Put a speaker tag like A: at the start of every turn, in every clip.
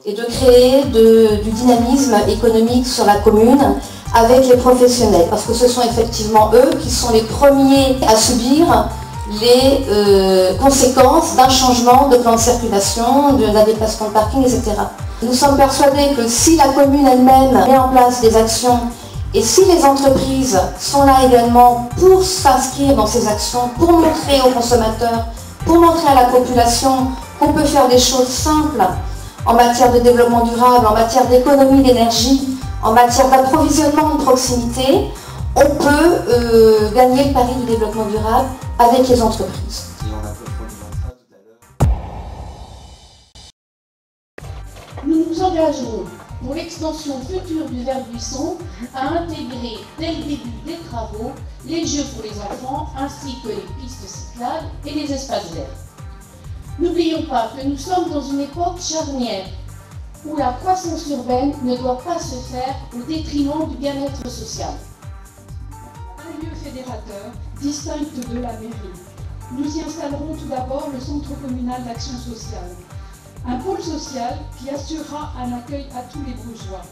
A: et de créer du dynamisme économique sur la commune avec les professionnels, parce que ce sont effectivement eux qui sont les premiers à subir les conséquences d'un changement de plan de circulation, d'un déplacement de parking, etc. Nous sommes persuadés que si la commune elle-même met en place des actions et si les entreprises sont là également pour s'inscrire dans ces actions, pour montrer aux consommateurs, pour montrer à la population qu'on peut faire des choses simples en matière de développement durable, en matière d'économie d'énergie, en matière d'approvisionnement de proximité, on peut gagner le pari du développement durable avec les entreprises.
B: Nous nous engageons pour l'extension future du Vert-Buisson à intégrer dès le début des travaux les jeux pour les enfants ainsi que les pistes cyclables et les espaces verts. N'oublions pas que nous sommes dans une époque charnière où la croissance urbaine ne doit pas se faire au détriment du bien-être social.
C: Un lieu fédérateur, distinct de la mairie. Nous y installerons tout d'abord le Centre communal d'action sociale. Un pôle social qui assurera un accueil à tous les Brugeois.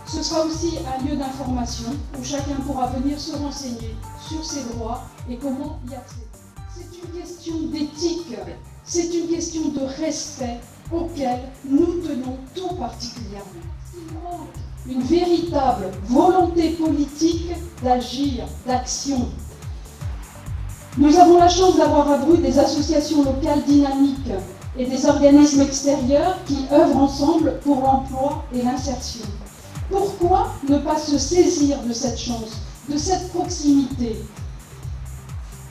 C: Ce sera aussi un lieu d'information où chacun pourra venir se renseigner sur ses droits et comment y accéder. C'est une question d'éthique, c'est une question de respect auquel nous tenons tout particulièrement. Il manque une véritable volonté politique d'agir, d'action. Nous avons la chance d'avoir à Brut des associations locales dynamiques et des organismes extérieurs qui œuvrent ensemble pour l'emploi et l'insertion. Pourquoi ne pas se saisir de cette chance, de cette proximité?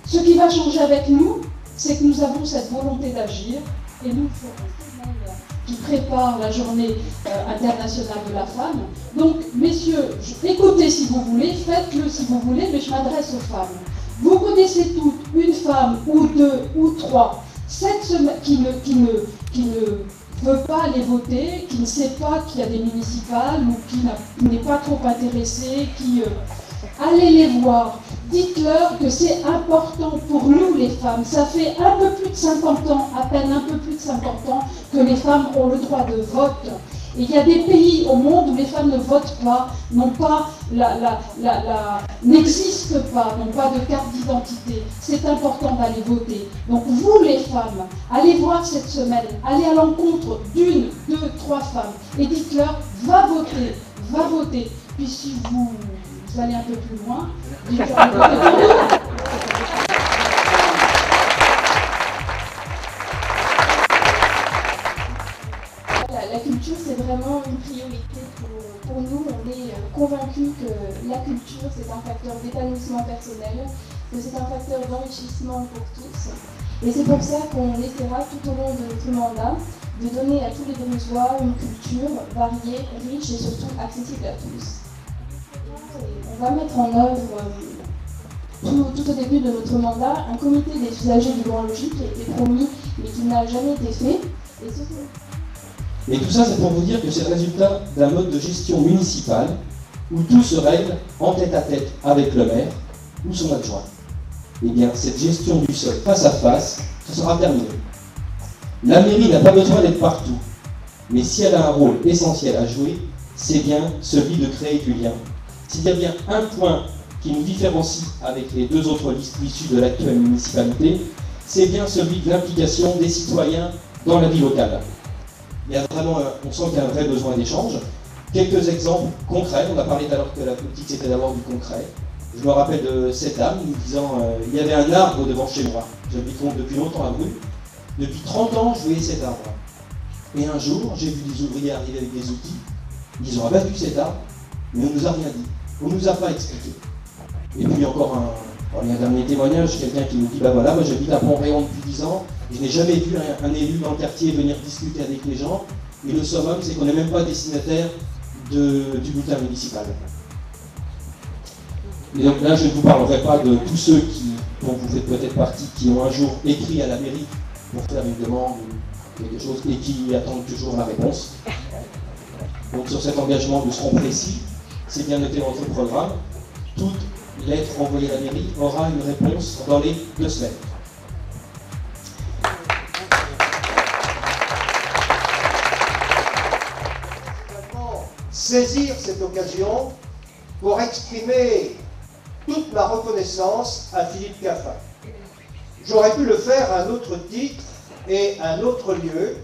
C: Ce qui va changer avec nous, c'est que nous avons cette volonté d'agir et nous le ferons. Qui prépare la journée internationale de la femme. Donc, messieurs, écoutez si vous voulez, faites-le si vous voulez, mais je m'adresse aux femmes. Vous connaissez toutes une femme ou deux ou trois qui ne veut pas aller voter, qui ne sait pas qu'il y a des municipales ou qui n'est pas trop intéressée, allez les voir. Dites-leur que c'est important pour nous les femmes. Ça fait un peu plus de 50 ans, à peine un peu plus de 50 ans, que les femmes ont le droit de vote. Et il y a des pays au monde où les femmes ne votent pas, n'existent pas, n'ont pas de carte d'identité. C'est important d'aller voter. Donc vous les femmes, allez voir cette semaine, allez à l'encontre d'une, deux, trois femmes et dites-leur va voter, va voter. Puis si vous allez un peu plus loin, dites-leur va voter pour nous.
B: La culture, c'est vraiment une priorité pour nous. On est convaincus que la culture, c'est un facteur d'épanouissement personnel, que c'est un facteur d'enrichissement pour tous. Et c'est pour ça qu'on essaiera tout au long de notre mandat de donner à tous les Brugeois une culture variée, riche et surtout accessible à tous. On va mettre en œuvre, tout au début de notre mandat, un comité des usagers du Grand Logis qui a été promis mais qui n'a jamais été fait.
D: Et tout ça, c'est pour vous dire que c'est le résultat d'un mode de gestion municipale où tout se règle en tête-à-tête avec le maire ou son adjoint. Eh bien, cette gestion du sol face à face, ce sera terminé. La mairie n'a pas besoin d'être partout, mais si elle a un rôle essentiel à jouer, c'est bien celui de créer du lien. S'il y a bien un point qui nous différencie avec les deux autres listes issues de l'actuelle municipalité, c'est bien celui de l'implication des citoyens dans la vie locale. Il y a vraiment, on sent qu'il y a un vrai besoin d'échange. Quelques exemples concrets, on a parlé tout à l'heure que la politique c'était d'avoir du concret. Je me rappelle de cette dame nous disant il y avait un arbre devant chez moi. J'habite depuis longtemps à Brut. Depuis 30 ans, je voyais cet arbre. Et un jour, j'ai vu des ouvriers arriver avec des outils. Ils ont abattu cet arbre, mais on ne nous a rien dit. On ne nous a pas expliqué. Et puis encore un dernier témoignage, quelqu'un qui nous dit bah voilà, moi j'habite à Pont-Réon depuis 10 ans, et je n'ai jamais vu un élu dans le quartier venir discuter avec les gens. Et le summum, c'est qu'on n'est même pas destinataire du bulletin municipal. Et donc là, je ne vous parlerai pas de tous ceux dont vous faites peut-être partie, qui ont un jour écrit à la mairie pour faire une demande ou quelque chose et qui attendent toujours la réponse. Donc sur cet engagement, nous serons précis. C'est bien noté dans notre programme. Toute lettre envoyée à la mairie aura une réponse dans les 2 semaines.
E: saisir cette occasion pour exprimer toute ma reconnaissance à Philippe Caffin. J'aurais pu le faire à un autre titre et à un autre lieu,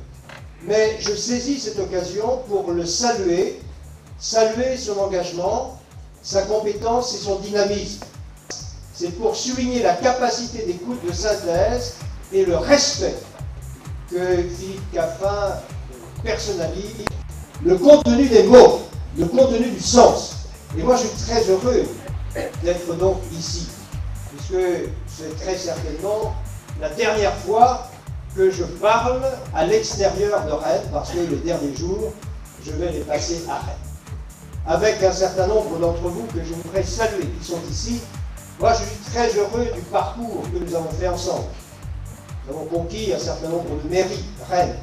E: mais je saisis cette occasion pour le saluer, saluer son engagement, sa compétence et son dynamisme. C'est pour souligner la capacité d'écoute de synthèse et le respect que Philippe Caffin personnalise, le contenu des mots, le contenu du sens. Et moi, je suis très heureux d'être donc ici, puisque c'est très certainement la dernière fois que je parle à l'extérieur de Rennes, parce que les derniers jours, je vais les passer à Rennes. Avec un certain nombre d'entre vous que je voudrais saluer, qui sont ici. Moi, je suis très heureux du parcours que nous avons fait ensemble. Nous avons conquis un certain nombre de mairies, Rennes,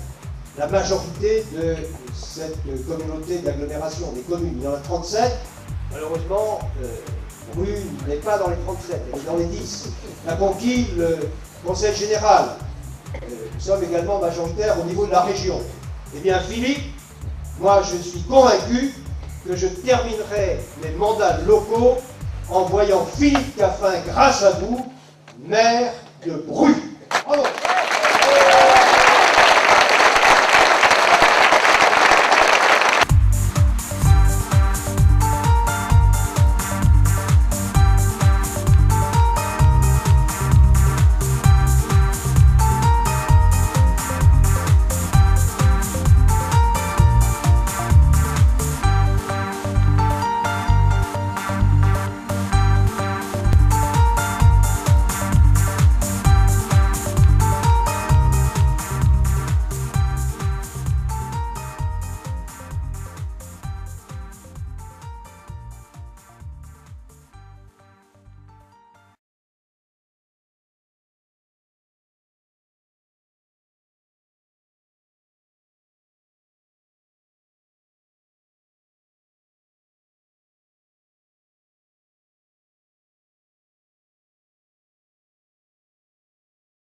E: la majorité de cette communauté d'agglomération, des communes. Il y en a 37. Malheureusement, Brune n'est pas dans les 37, elle est dans les 10. On a conquis le Conseil général. Nous sommes également majoritaires au niveau de la région. Eh bien, Philippe, moi, je suis convaincu que je terminerai mes mandats locaux en voyant Philippe Caffin, grâce à vous, maire de Brune. Bravo.